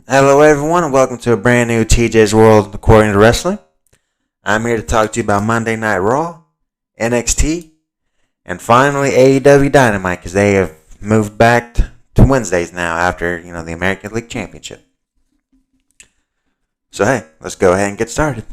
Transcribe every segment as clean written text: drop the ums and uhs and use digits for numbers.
Hello, everyone, and welcome to a brand new TJ's World According to Wrestling. I'm here to talk to you about Monday Night Raw, NXT, and finally AEW Dynamite, because they have moved back to Wednesdays now after, the American League Championship. So, hey, let's go ahead and get started.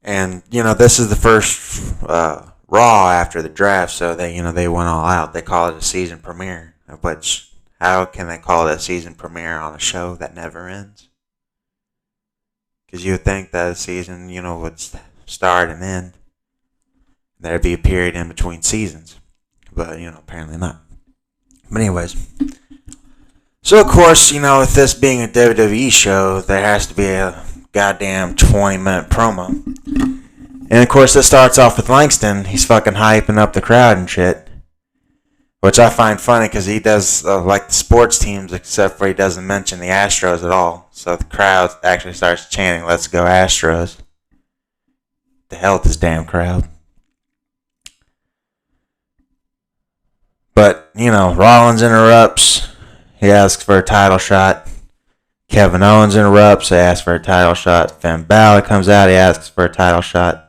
And, this is the first Raw after the draft, so they went all out. They call it a season premiere, which... how can they call it a season premiere on a show that never ends? Because you would think that a season, would start and end. There'd be a period in between seasons. But, apparently not. But anyways. So, of course, with this being a WWE show, there has to be a goddamn 20-minute promo. And, of course, this starts off with Langston. He's fucking hyping up the crowd and shit. Which I find funny because he does like the sports teams, except for he doesn't mention the Astros at all. So the crowd actually starts chanting, "Let's go Astros." The hell with this damn crowd. But, Rollins interrupts. He asks for a title shot. Kevin Owens interrupts. He asks for a title shot. Finn Balor comes out. He asks for a title shot.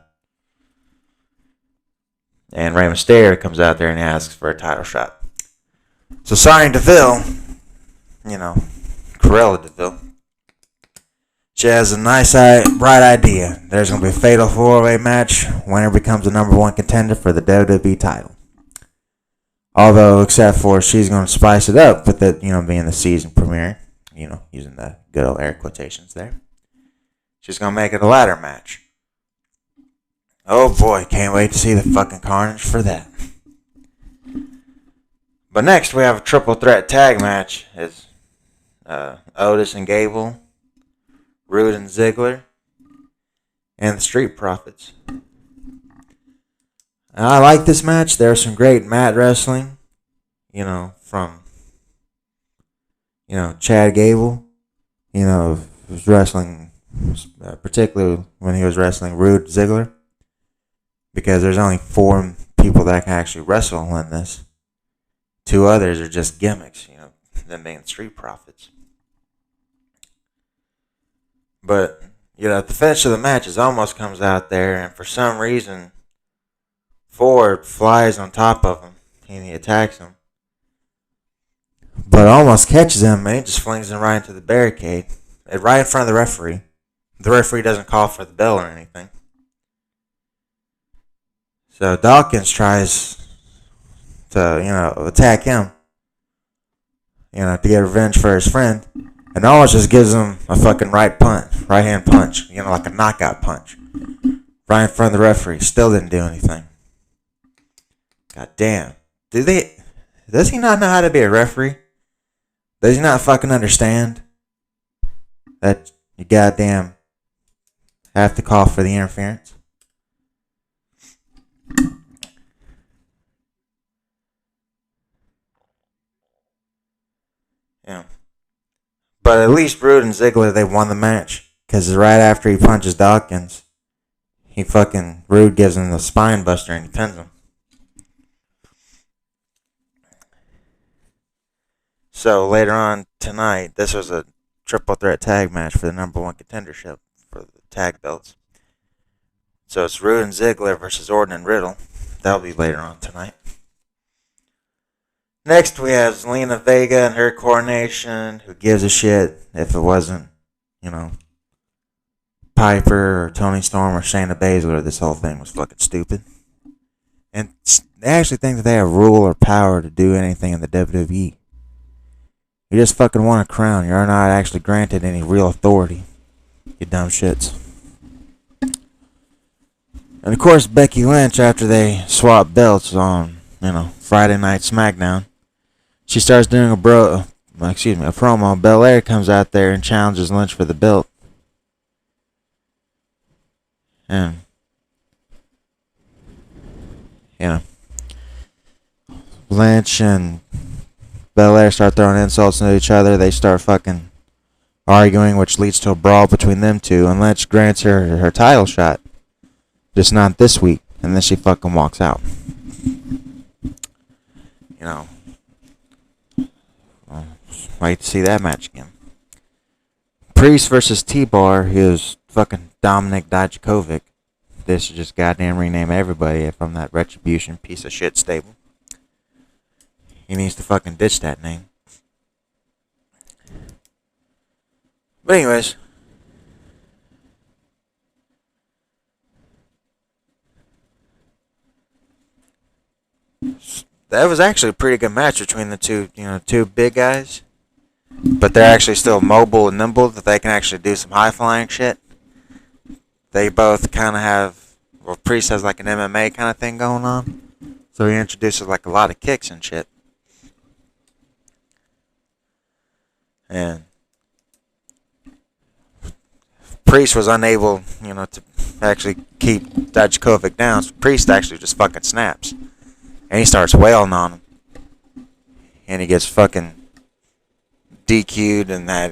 And Rey Mysterio comes out there and asks for a title shot. So Sonya Deville, Cruella Deville, she has a nice, bright idea. There's going to be a fatal four-way match. Winner becomes the number one contender for the WWE title. Although, except for she's going to spice it up with it, being the season premiere. Using the good old air quotations there. She's going to make it a ladder match. Oh boy, can't wait to see the fucking carnage for that. But next we have a triple threat tag match. It's Otis and Gable, Rude and Ziggler, and the Street Profits. I like this match. There's some great mat wrestling, from Chad Gable, was wrestling, particularly when he was wrestling Rude Ziggler. Because there's only 4 people that can actually wrestle in this. 2 others are just gimmicks, them being Street Profits. But, at the finish of the match, it almost comes out there, and for some reason, Ford flies on top of him, and he attacks him. But almost catches him, and he just flings him right into the barricade, right in front of the referee. The referee doesn't call for the bell or anything. So Dawkins tries to, attack him, to get revenge for his friend. And Owens just gives him a fucking right hand punch, like a knockout punch. Right in front of the referee. Still didn't do anything. God damn. Does he not know how to be a referee? Does he not fucking understand that you goddamn have to call for the interference? But at least Rude and Ziggler, they won the match. Because right after he punches Dawkins, Rude gives him the spine buster and he pins him. So later on tonight, this was a triple threat tag match for the number one contendership for the tag belts. So it's Rude and Ziggler versus Orton and Riddle. That'll be later on tonight. Next, we have Zelina Vega and her coronation. Who gives a shit if it wasn't, Piper or Tony Storm or Shayna Baszler? This whole thing was fucking stupid. And they actually think that they have rule or power to do anything in the WWE. You just fucking want a crown. You're not actually granted any real authority. You dumb shits. And of course, Becky Lynch, after they swap belts on, Friday Night SmackDown, she starts doing a promo. Belair comes out there and challenges Lynch for the belt. And, Lynch and Belair start throwing insults into each other. They start fucking arguing, which leads to a brawl between them two. And Lynch grants her title shot. Just not this week. And then she fucking walks out. Wait to see that match again. Priest versus T-Bar, who's fucking Dominic Dijakovic. This should just goddamn rename everybody if I'm that Retribution piece of shit stable. He needs to fucking ditch that name. But anyways. That was actually a pretty good match between the two big guys. But they're actually still mobile and nimble, that they can actually do some high-flying shit. They both kind of have, well, Priest has like an MMA kind of thing going on. So he introduces like a lot of kicks and shit. And Priest was unable, to actually keep Dijakovic down. So Priest actually just fucking snaps. And he starts wailing on him. And he gets fucking DQ'd, and that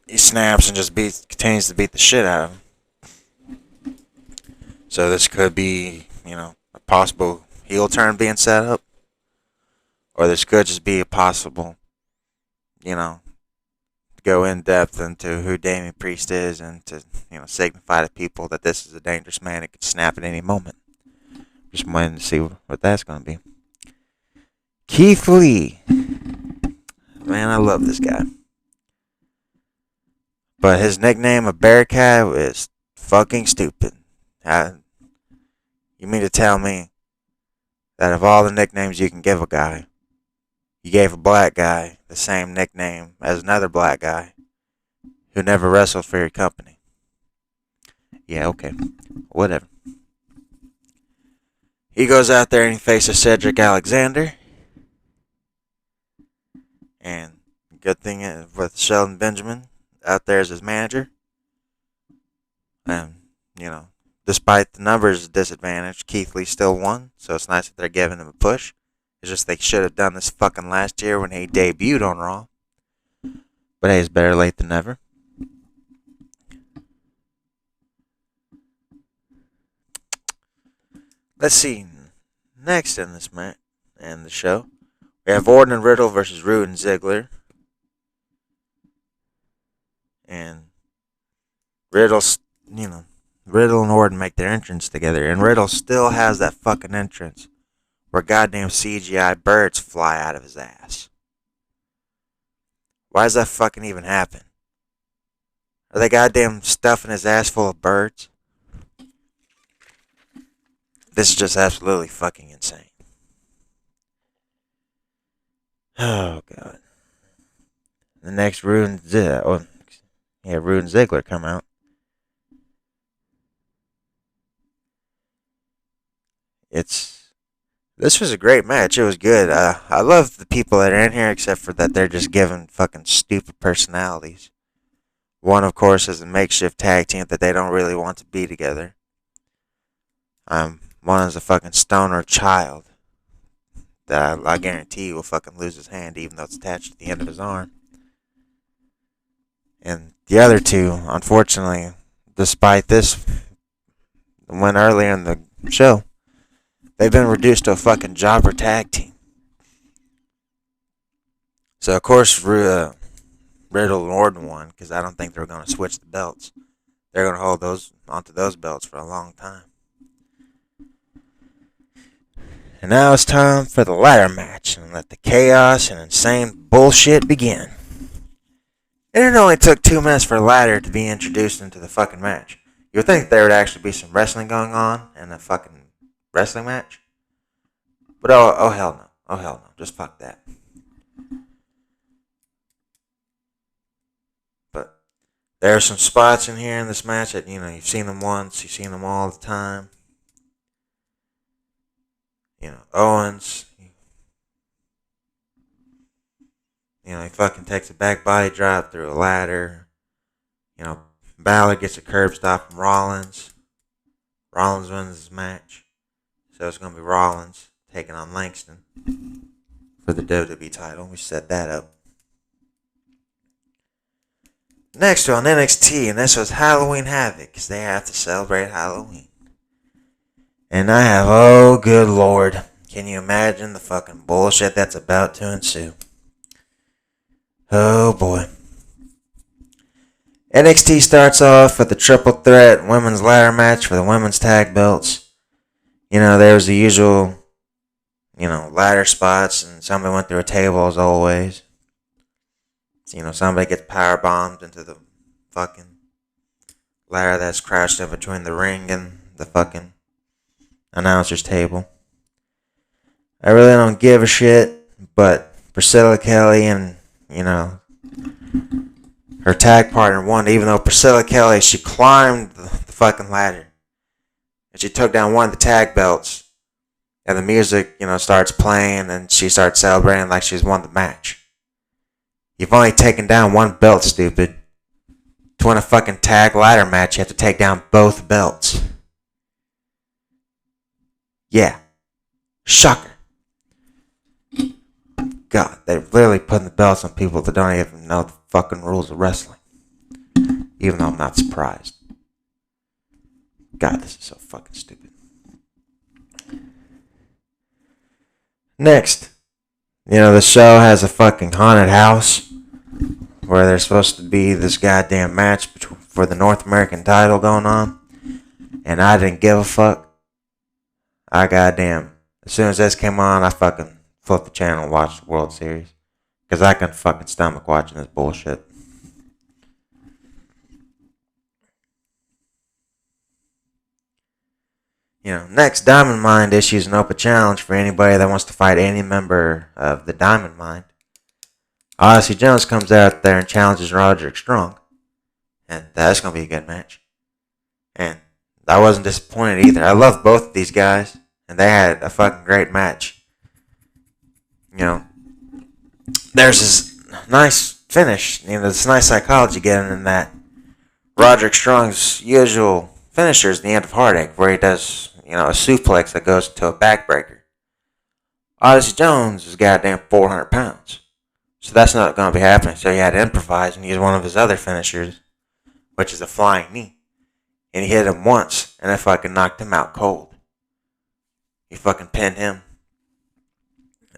he snaps and just continues to beat the shit out of him. So this could be, a possible heel turn being set up. Or this could just be a possible, go in depth into who Damian Priest is and to, signify to people that this is a dangerous man that could snap at any moment. Just waiting to see what that's going to be. Keith Lee. Man, I love this guy. But his nickname of Bearcat is fucking stupid. You mean to tell me that of all the nicknames you can give a guy, you gave a black guy the same nickname as another black guy who never wrestled for your company? Yeah, okay. Whatever. He goes out there and he faces Cedric Alexander. And good thing with Shelton Benjamin out there as his manager. And, despite the numbers disadvantage, Keith Lee still won. So it's nice that they're giving him a push. It's just they should have done this fucking last year when he debuted on Raw. But hey, it's better late than never. Let's see. Next in this match and the show, we have Orton and Riddle versus Rude and Ziggler. And Riddle and Orton make their entrance together. And Riddle still has that fucking entrance where goddamn CGI birds fly out of his ass. Why does that fucking even happen? Are they goddamn stuffing his ass full of birds? This is just absolutely fucking insane. Oh, God. The next Rude and Ziggler come out. This was a great match. It was good. I love the people that are in here, except for that they're just given fucking stupid personalities. One, of course, is a makeshift tag team that they don't really want to be together. One is a fucking stoner child that I guarantee will fucking lose his hand, even though it's attached to the end of his arm. And the other two, unfortunately, despite this win earlier in the show, they've been reduced to a fucking jobber tag team. So, of course, Riddle and Orton won, because I don't think they're going to switch the belts. They're going to hold onto those belts for a long time. And now it's time for the ladder match, and let the chaos and insane bullshit begin. And it only took 2 minutes for a ladder to be introduced into the fucking match. You would think there would actually be some wrestling going on in a fucking wrestling match. But oh hell no. Oh hell no. Just fuck that. But there are some spots in here in this match that, you've seen them once, you've seen them all the time. Owens, he fucking takes a back body drop through a ladder. Balor gets a curb stop from Rollins. Rollins wins this match. So it's going to be Rollins taking on Langston for the WWE title. We set that up. Next on NXT, and this was Halloween Havoc, because they have to celebrate Halloween. And oh good lord, can you imagine the fucking bullshit that's about to ensue? Oh boy. NXT starts off with the triple threat women's ladder match for the women's tag belts. There's the usual, ladder spots, and somebody went through a table as always. Somebody gets power bombed into the fucking ladder that's crouched in between the ring and the fucking announcer's table. I really don't give a shit, but Priscilla Kelly and, her tag partner won, even though Priscilla Kelly, she climbed the fucking ladder. And she took down one of the tag belts. And the music, starts playing, and she starts celebrating like she's won the match. You've only taken down one belt, stupid. To win a fucking tag ladder match, you have to take down both belts. Yeah. Shocker. God, they're literally putting the belts on people that don't even know the fucking rules of wrestling. Even though I'm not surprised. God, this is so fucking stupid. Next, the show has a fucking haunted house where there's supposed to be this goddamn match for the North American title going on. And I didn't give a fuck. As soon as this came on, I fucking flipped the channel and watched the World Series. Because I couldn't fucking stomach watching this bullshit. Next, Diamond Mine issues an open challenge for anybody that wants to fight any member of the Diamond Mine. Odyssey Jones comes out there and challenges Roderick Strong. And that's going to be a good match. And I wasn't disappointed either. I love both of these guys. And they had a fucking great match. There's this nice finish. This nice psychology getting in that Roderick Strong's usual finisher is the end of Heartache, where he does, a suplex that goes into a backbreaker. Odyssey Jones is goddamn 400 pounds. So that's not going to be happening. So he had to improvise and use one of his other finishers, which is a flying knee. And he hit him once, and it fucking knocked him out cold. He fucking pinned him.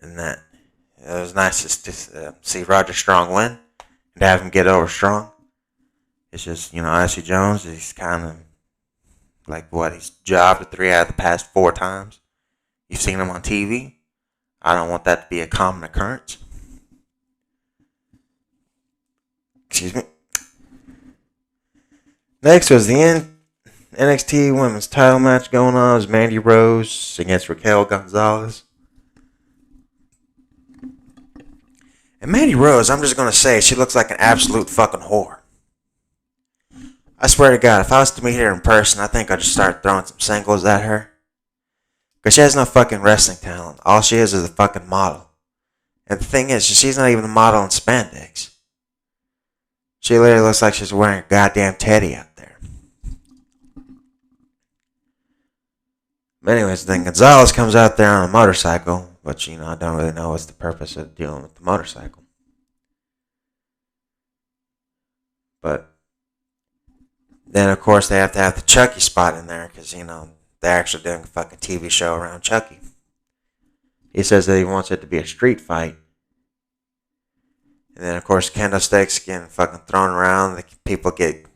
And it was nice to see Roger Strong win and to have him get over Strong. It's just, Odyssey Jones, he's kind of like he's jobbed 3 out of the past 4 times. You've seen him on TV. I don't want that to be a common occurrence. Excuse me. Next was the NXT Women's Title match going on. It was Mandy Rose against Raquel Gonzalez. And Mandy Rose, I'm just going to say, she looks like an absolute fucking whore. I swear to God, if I was to meet her in person, I think I'd just start throwing some singles at her. Because she has no fucking wrestling talent. All she is a fucking model. And the thing is, she's not even a model in spandex. She literally looks like she's wearing a goddamn teddy out there. But anyways, then Gonzalez comes out there on a motorcycle. But, I don't really know what's the purpose of dealing with the motorcycle. But then, of course, they have to have the Chucky spot in there. Because, they're actually doing a fucking TV show around Chucky. He says that he wants it to be a street fight. And then, of course, kendo sticks getting fucking thrown around. The people keep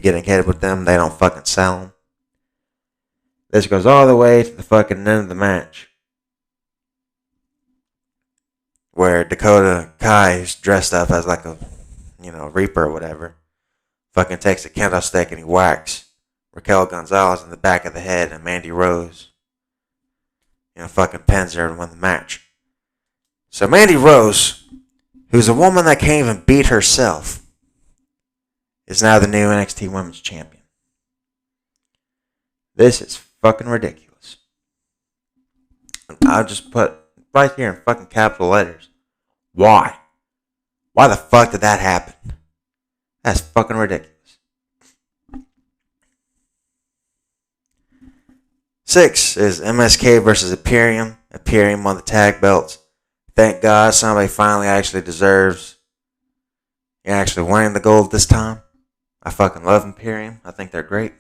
getting hit with them. They don't fucking sell them. This goes all the way to the fucking end of the match, where Dakota Kai is dressed up as like a, Reaper or whatever, fucking takes a kendo stick and he whacks Raquel Gonzalez in the back of the head, and Mandy Rose, fucking pins her and win the match. So Mandy Rose, who's a woman that can't even beat herself, is now the new NXT Women's Champion. This is fucking ridiculous. I'll just put right here in fucking capital letters. Why? Why the fuck did that happen? That's fucking ridiculous. 6 is MSK versus Imperium. Imperium won the tag belts. Thank God somebody finally actually deserves actually winning the gold this time. I fucking love Imperium. I think they're great.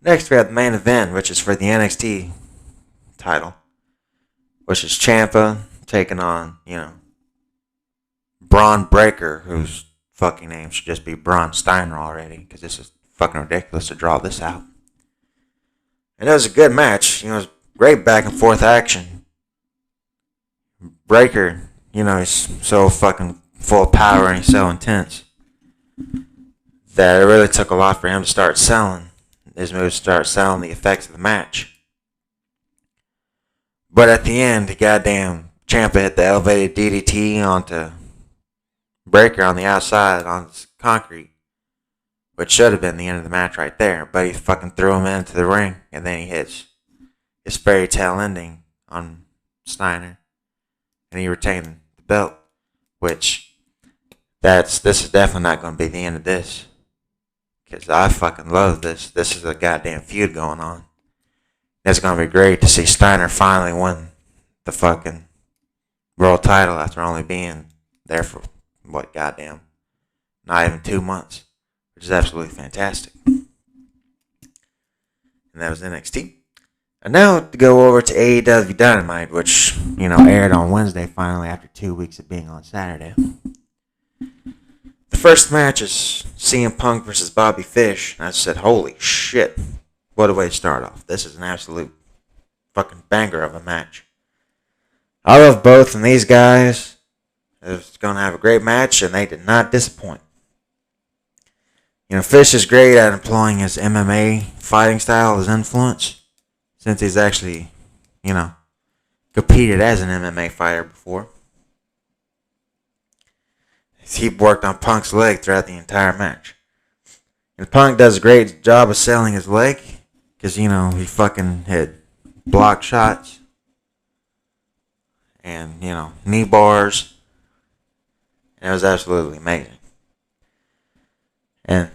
Next we have the main event, which is for the NXT title, which is Ciampa taking on, Braun Breaker, who's fucking name should just be Braun Steiner already, because this is fucking ridiculous to draw this out. And it was a good match. It was great back and forth action. Breaker, he's so fucking full of power and he's so intense that it really took a lot for him to start selling his moves, start selling the effects of the match. But at the end, the goddamn Ciampa hit the elevated DDT onto Breaker on the outside on concrete, which should have been the end of the match right there. But he fucking threw him into the ring, and then he hits his fairy tale ending on Steiner, and he retained the belt. Which this is definitely not going to be the end of this, because I fucking love this. This is a goddamn feud going on. It's going to be great to see Steiner finally win the fucking world title after only being there for, not even 2 months, which is absolutely fantastic. And that was NXT. And now to go over to AEW Dynamite, which, aired on Wednesday finally after 2 weeks of being on Saturday. The first match is CM Punk versus Bobby Fish. And I said, holy shit. What a way to start off. This is an absolute fucking banger of a match. I love both, and these guys are going to have a great match, and they did not disappoint. Fish is great at employing his MMA fighting style as influence, since he's actually, competed as an MMA fighter before. He worked on Punk's leg throughout the entire match. And Punk does a great job of selling his leg, because, he fucking hit block shots and, knee bars. And it was absolutely amazing. And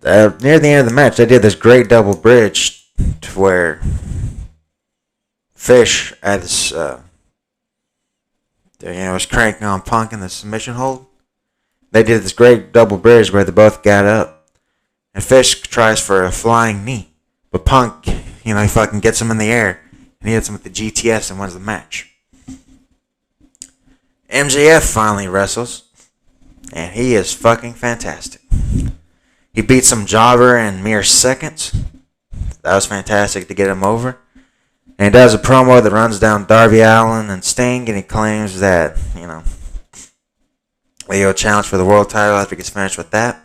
near the end of the match, they did this great double bridge to where Fish had this, was cranking on Punk in the submission hold. They did this great double bridge where they both got up. And Fish tries for a flying knee. But Punk, he fucking gets him in the air. And he hits him with the GTS and wins the match. MJF finally wrestles. And he is fucking fantastic. He beat some jobber in mere seconds. That was fantastic to get him over. And he does a promo that runs down Darby Allin and Sting. And he claims that, he'll challenge for the world title after he gets finished with that.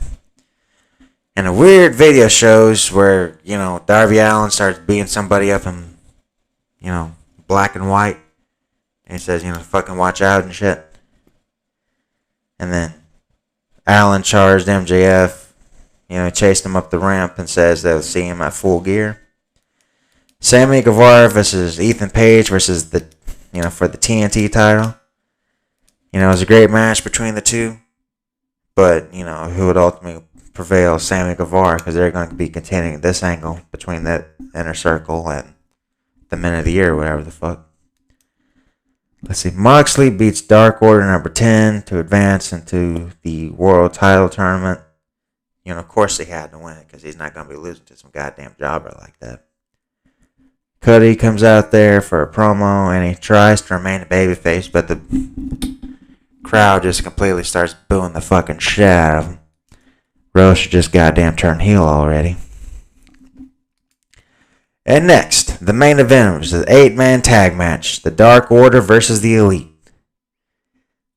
And a weird video shows where, Darby Allin starts beating somebody up in, black and white. And he says, fucking watch out and shit. And then Allin charged MJF, chased him up the ramp and says they'll see him at Full Gear. Sammy Guevara versus Ethan Page versus for the TNT title. It was a great match between the two. But, who would ultimately prevail? Sammy Guevara, because they're going to be continuing this angle between that Inner Circle and the Men of the Year, or whatever the fuck. Let's see. Moxley beats Dark Order number 10 to advance into the World Title Tournament. Of course he had to win it, because he's not going to be losing to some goddamn jobber like that. Cody comes out there for a promo, and he tries to remain a babyface, but the crowd just completely starts booing the fucking shit out of him. Rose should just goddamn turn heel already. And next, the main event was the 8-man tag match. The Dark Order versus the Elite.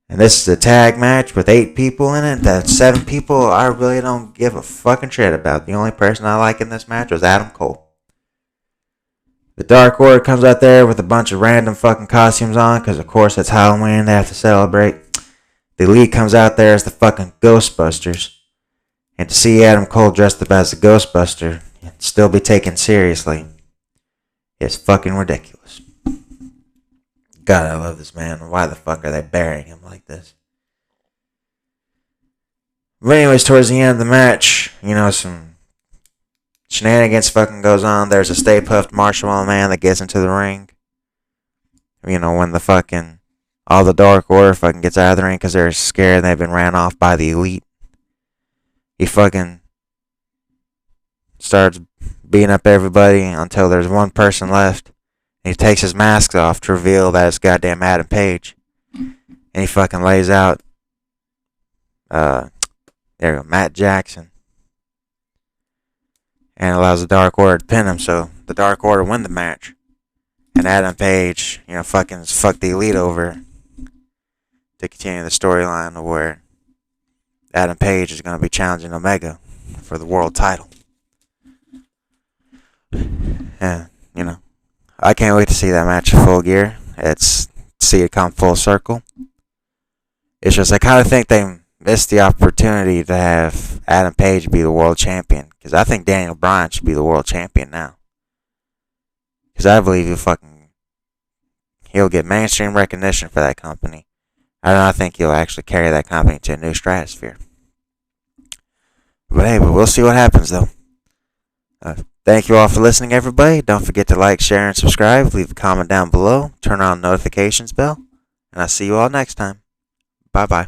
And this is a tag match with 8 people in it. That 7 people I really don't give a fucking shit about. The only person I like in this match was Adam Cole. The Dark Order comes out there with a bunch of random fucking costumes on, because of course it's Halloween, they have to celebrate. The Elite comes out there as the fucking Ghostbusters. And to see Adam Cole dressed up as the Ghostbuster and still be taken seriously is fucking ridiculous. God, I love this man. Why the fuck are they burying him like this? But anyways, towards the end of the match, some shenanigans fucking goes on. There's a Stay Puft Marshmallow Man that gets into the ring. When the fucking all the Dark Order fucking gets out of the ring because they're scared and they've been ran off by the Elite. He fucking starts beating up everybody until there's one person left. And he takes his mask off to reveal that it's goddamn Adam Page. And he fucking lays out There you go, Matt Jackson. And allows the Dark Order to pin him, so the Dark Order win the match. And Adam Page, fuck the Elite over to continue the storyline where Adam Page is going to be challenging Omega for the world title. And, I can't wait to see that match in Full Gear. See it come full circle. It's just, I kind of think they missed the opportunity to have Adam Page be the world champion. Because I think Daniel Bryan should be the world champion now. Because I believe he'll get mainstream recognition for that company. I think he'll actually carry that company to a new stratosphere. But we'll see what happens, though. Thank you all for listening, everybody. Don't forget to like, share, and subscribe. Leave a comment down below. Turn on the notifications bell. And I'll see you all next time. Bye-bye.